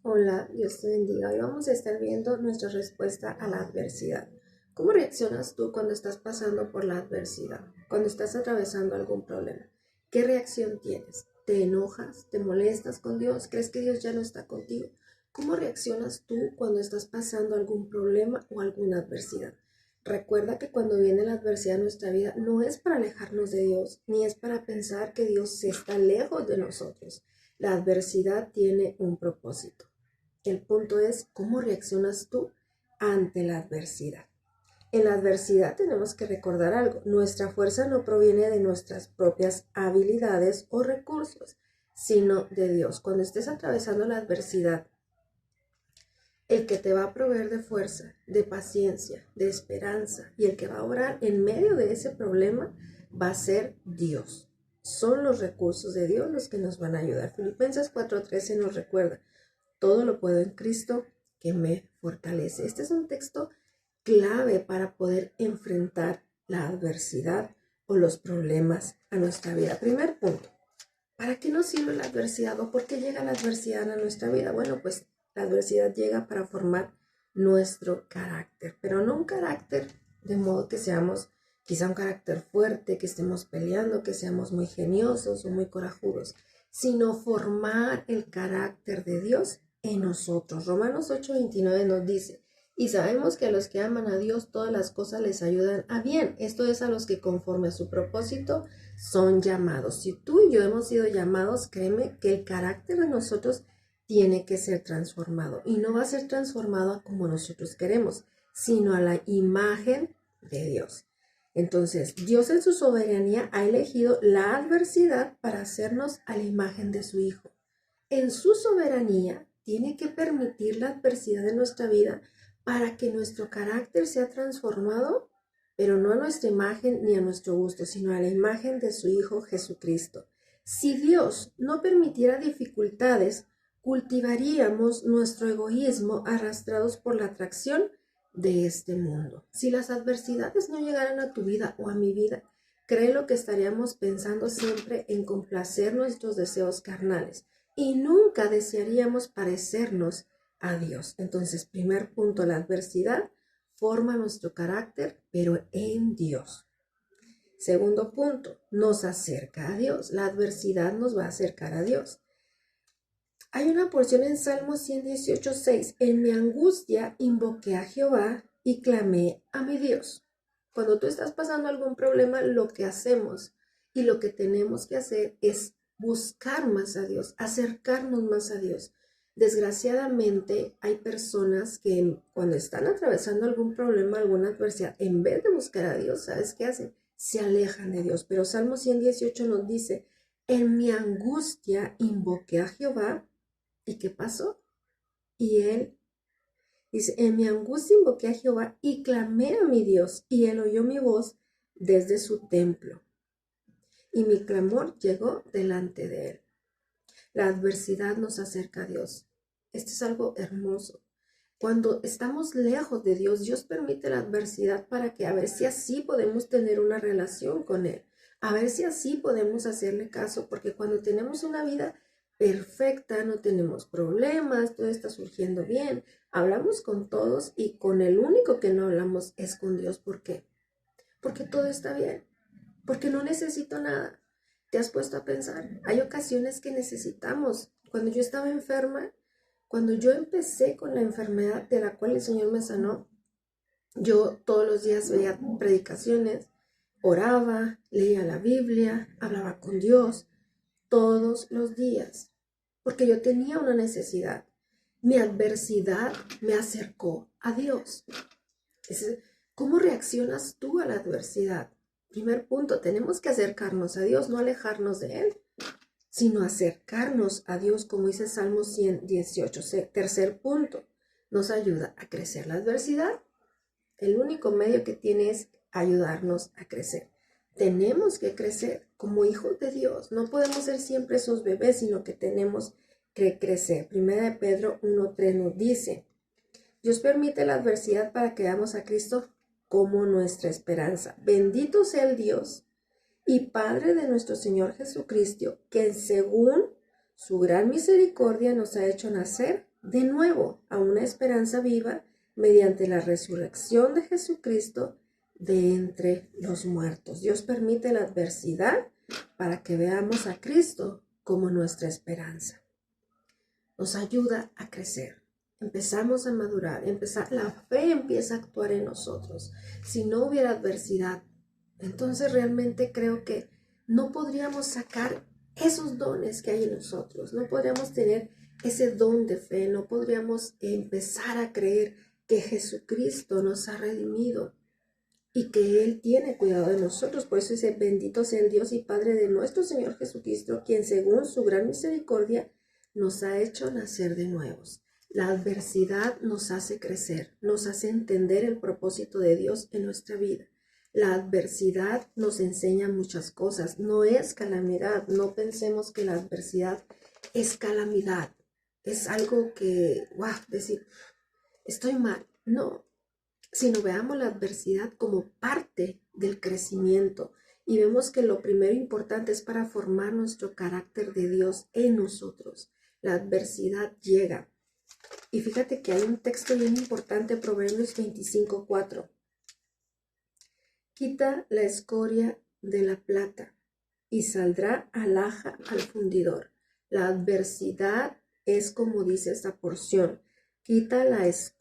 Hola, Dios te bendiga. Hoy vamos a estar viendo nuestra respuesta a la adversidad. ¿Cómo reaccionas tú cuando estás pasando por la adversidad? Cuando estás atravesando algún problema. ¿Qué reacción tienes? ¿Te enojas? ¿Te molestas con Dios? ¿Crees que Dios ya no está contigo? ¿Cómo reaccionas tú cuando estás pasando algún problema o alguna adversidad? Recuerda que cuando viene la adversidad en nuestra vida no es para alejarnos de Dios, ni es para pensar que Dios está lejos de nosotros. La adversidad tiene un propósito. El punto es cómo reaccionas tú ante la adversidad. En la adversidad tenemos que recordar algo. Nuestra fuerza no proviene de nuestras propias habilidades o recursos, sino de Dios. Cuando estés atravesando la adversidad, el que te va a proveer de fuerza, de paciencia, de esperanza y el que va a orar en medio de ese problema va a ser Dios. Son los recursos de Dios los que nos van a ayudar. Filipenses 4:13 nos recuerda: todo lo puedo en Cristo que me fortalece. Este es un texto clave para poder enfrentar la adversidad o los problemas a nuestra vida. Primer punto, ¿para qué nos sirve la adversidad o por qué llega la adversidad a nuestra vida? Bueno, pues la adversidad llega para formar nuestro carácter, pero no un carácter de modo que seamos quizá un carácter fuerte, que estemos peleando, que seamos muy geniosos o muy corajudos, sino formar el carácter de Dios en nosotros. Romanos 8:29 nos dice: y sabemos que a los que aman a Dios todas las cosas les ayudan a bien. Esto es, a los que conforme a su propósito son llamados. Si tú y yo hemos sido llamados, créeme que el carácter de nosotros tiene que ser transformado. Y no va a ser transformado como nosotros queremos, sino a la imagen de Dios. Entonces, Dios en su soberanía ha elegido la adversidad para hacernos a la imagen de su Hijo. En su soberanía tiene que permitir la adversidad en nuestra vida para que nuestro carácter sea transformado, pero no a nuestra imagen ni a nuestro gusto, sino a la imagen de su Hijo Jesucristo. Si Dios no permitiera dificultades, cultivaríamos nuestro egoísmo arrastrados por la atracción de este mundo. Si las adversidades no llegaran a tu vida o a mi vida, créelo que estaríamos pensando siempre en complacer nuestros deseos carnales y nunca desearíamos parecernos a Dios. Entonces, primer punto, la adversidad forma nuestro carácter, pero en Dios. Segundo punto, nos acerca a Dios. La adversidad nos va a acercar a Dios. Hay una porción en Salmo 118:6. En mi angustia invoqué a Jehová y clamé a mi Dios. Cuando tú estás pasando algún problema, lo que hacemos y lo que tenemos que hacer es buscar más a Dios, acercarnos más a Dios. Desgraciadamente hay personas que cuando están atravesando algún problema, alguna adversidad, en vez de buscar a Dios, ¿sabes qué hacen? Se alejan de Dios. Pero Salmo 118 nos dice: en mi angustia invoqué a Jehová. ¿Y qué pasó? Y él dice: en mi angustia invoqué a Jehová y clamé a mi Dios, y él oyó mi voz desde su templo, y mi clamor llegó delante de él. La adversidad nos acerca a Dios. Esto es algo hermoso. Cuando estamos lejos de Dios, Dios permite la adversidad para que a ver si así podemos tener una relación con Él, a ver si así podemos hacerle caso, porque cuando tenemos una vida perfecta, no tenemos problemas, todo está surgiendo bien, hablamos con todos y con el único que no hablamos es con Dios. ¿Por qué? Porque todo está bien, porque no necesito nada. ¿Te has puesto a pensar? Hay ocasiones que necesitamos. Cuando yo estaba enferma, cuando yo empecé con la enfermedad de la cual el Señor me sanó, yo todos los días veía predicaciones, oraba, leía la Biblia, hablaba con Dios todos los días, porque yo tenía una necesidad. Mi adversidad me acercó a Dios. ¿Cómo reaccionas tú a la adversidad? Primer punto, tenemos que acercarnos a Dios, no alejarnos de Él, sino acercarnos a Dios, como dice Salmo 118. Tercer punto, nos ayuda a crecer. La adversidad, el único medio que tiene es ayudarnos a crecer. Tenemos que crecer como hijos de Dios. No podemos ser siempre esos bebés, sino que tenemos que crecer. Primera de Pedro 1:3 nos dice: Dios permite la adversidad para que veamos a Cristo como nuestra esperanza. Bendito sea el Dios y Padre de nuestro Señor Jesucristo, que según su gran misericordia nos ha hecho nacer de nuevo a una esperanza viva mediante la resurrección de Jesucristo de entre los muertos. Dios permite la adversidad para que veamos a Cristo como nuestra esperanza. Nos ayuda a crecer. Empezamos a madurar, la fe empieza a actuar en nosotros. Si no hubiera adversidad, entonces realmente creo que no podríamos sacar esos dones que hay en nosotros, no podríamos tener ese don de fe, no podríamos empezar a creer que Jesucristo nos ha redimido y que Él tiene cuidado de nosotros. Por eso dice, bendito sea el Dios y Padre de nuestro Señor Jesucristo, quien según su gran misericordia nos ha hecho nacer de nuevos. La adversidad nos hace crecer, nos hace entender el propósito de Dios en nuestra vida. La adversidad nos enseña muchas cosas, no es calamidad, no pensemos que la adversidad es calamidad, es algo que, decir, estoy mal, no, sino veamos la adversidad como parte del crecimiento y vemos que lo primero importante es para formar nuestro carácter de Dios en nosotros. La adversidad llega. Y fíjate que hay un texto bien importante, Proverbios 25:4. Quita la escoria de la plata y saldrá alhaja al fundidor. La adversidad es como dice esta porción. Quita las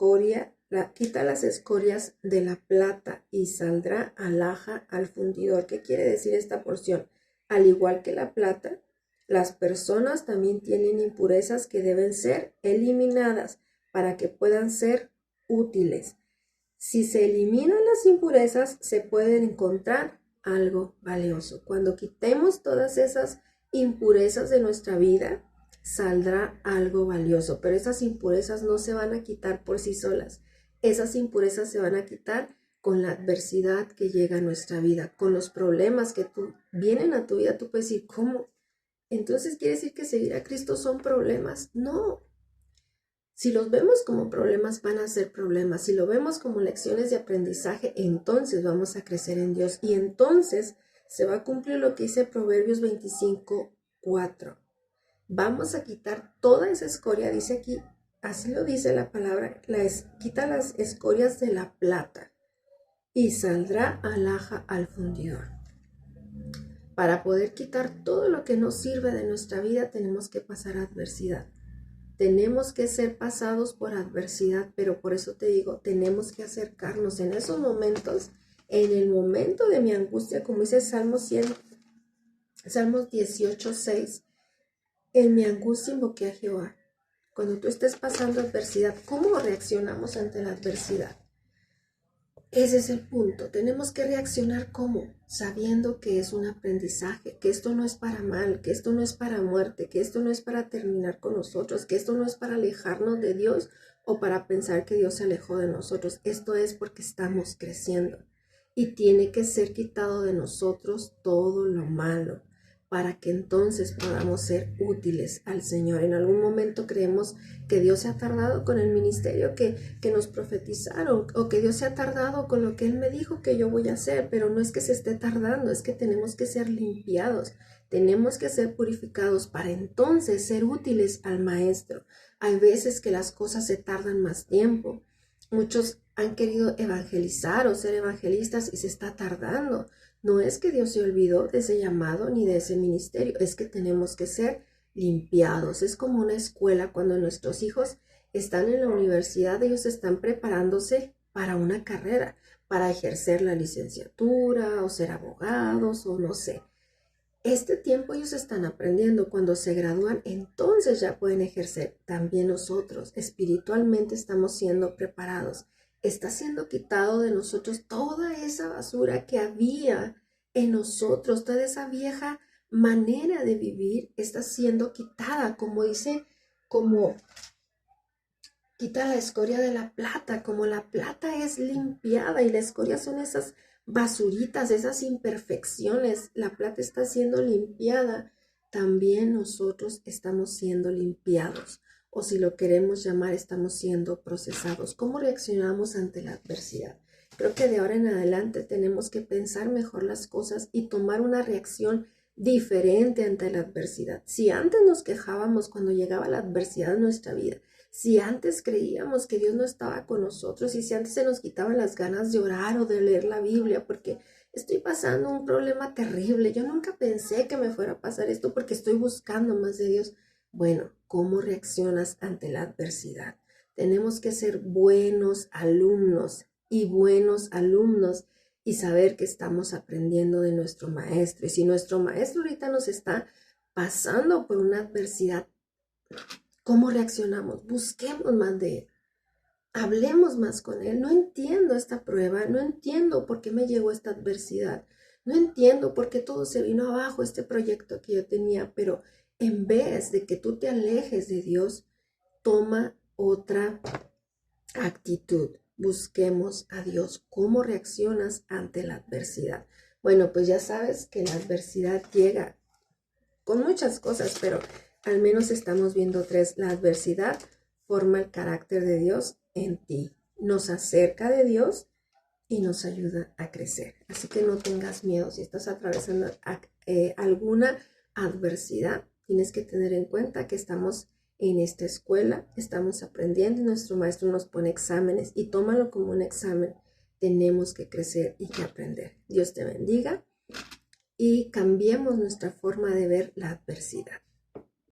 escorias de la plata y saldrá alhaja al fundidor. ¿Qué quiere decir esta porción? Al igual que la plata, las personas también tienen impurezas que deben ser eliminadas para que puedan ser útiles. Si se eliminan las impurezas, se puede encontrar algo valioso. Cuando quitemos todas esas impurezas de nuestra vida, saldrá algo valioso. Pero esas impurezas no se van a quitar por sí solas. Esas impurezas se van a quitar con la adversidad que llega a nuestra vida, con los problemas que vienen a tu vida. Tú puedes decir, ¿cómo? Entonces, ¿quiere decir que seguir a Cristo son problemas? No. Si los vemos como problemas, van a ser problemas. Si lo vemos como lecciones de aprendizaje, entonces vamos a crecer en Dios. Y entonces se va a cumplir lo que dice Proverbios 25:4. Vamos a quitar toda esa escoria, dice aquí, así lo dice la palabra, quita las escorias de la plata y saldrá alhaja al fundidor. Para poder quitar todo lo que nos sirve de nuestra vida, tenemos que pasar adversidad. Tenemos que ser pasados por adversidad, pero por eso te digo, tenemos que acercarnos en esos momentos, en el momento de mi angustia, como dice Salmos 18:6, en mi angustia invoqué a Jehová. Cuando tú estés pasando adversidad, ¿cómo reaccionamos ante la adversidad? Ese es el punto. Tenemos que reaccionar ¿cómo? Sabiendo que es un aprendizaje, que esto no es para mal, que esto no es para muerte, que esto no es para terminar con nosotros, que esto no es para alejarnos de Dios o para pensar que Dios se alejó de nosotros. Esto es porque estamos creciendo y tiene que ser quitado de nosotros todo lo malo para que entonces podamos ser útiles al Señor. En algún momento creemos que Dios se ha tardado con el ministerio que nos profetizaron, o que Dios se ha tardado con lo que Él me dijo que yo voy a hacer, pero no es que se esté tardando, es que tenemos que ser limpiados, tenemos que ser purificados para entonces ser útiles al Maestro. Hay veces que las cosas se tardan más tiempo. Muchos han querido evangelizar o ser evangelistas y se está tardando. No es que Dios se olvidó de ese llamado ni de ese ministerio, es que tenemos que ser limpiados. Es como una escuela cuando nuestros hijos están en la universidad, ellos están preparándose para una carrera, para ejercer la licenciatura o ser abogados o no sé. Este tiempo ellos están aprendiendo. Cuando se gradúan, entonces ya pueden ejercer. También nosotros espiritualmente estamos siendo preparados. Está siendo quitado de nosotros toda esa basura que había en nosotros, toda esa vieja manera de vivir está siendo quitada, como dice, como quita la escoria de la plata, como la plata es limpiada y la escoria son esas basuritas, esas imperfecciones, la plata está siendo limpiada, también nosotros estamos siendo limpiados, o si lo queremos llamar, estamos siendo procesados. ¿Cómo reaccionamos ante la adversidad? Creo que de ahora en adelante tenemos que pensar mejor las cosas y tomar una reacción diferente ante la adversidad. Si antes nos quejábamos cuando llegaba la adversidad en nuestra vida, Si antes creíamos que Dios no estaba con nosotros y si antes se nos quitaban las ganas de orar o de leer la Biblia porque estoy pasando un problema terrible, yo nunca pensé que me fuera a pasar esto porque estoy buscando más de Dios. Bueno, ¿cómo reaccionas ante la adversidad? Tenemos que ser buenos alumnos y saber que estamos aprendiendo de nuestro maestro. Y si nuestro maestro ahorita nos está pasando por una adversidad, ¿cómo reaccionamos? Busquemos más de él. Hablemos más con él. No entiendo esta prueba, no entiendo por qué me llegó esta adversidad, no entiendo por qué todo se vino abajo, este proyecto que yo tenía, pero en vez de que tú te alejes de Dios, toma otra actitud. Busquemos a Dios. ¿Cómo reaccionas ante la adversidad? Bueno, pues ya sabes que la adversidad llega con muchas cosas, pero al menos estamos viendo tres. La adversidad forma el carácter de Dios en ti, nos acerca de Dios y nos ayuda a crecer. Así que no tengas miedo si estás atravesando alguna adversidad. Tienes que tener en cuenta que estamos en esta escuela, estamos aprendiendo y nuestro maestro nos pone exámenes y tómalo como un examen. Tenemos que crecer y que aprender. Dios te bendiga y cambiemos nuestra forma de ver la adversidad.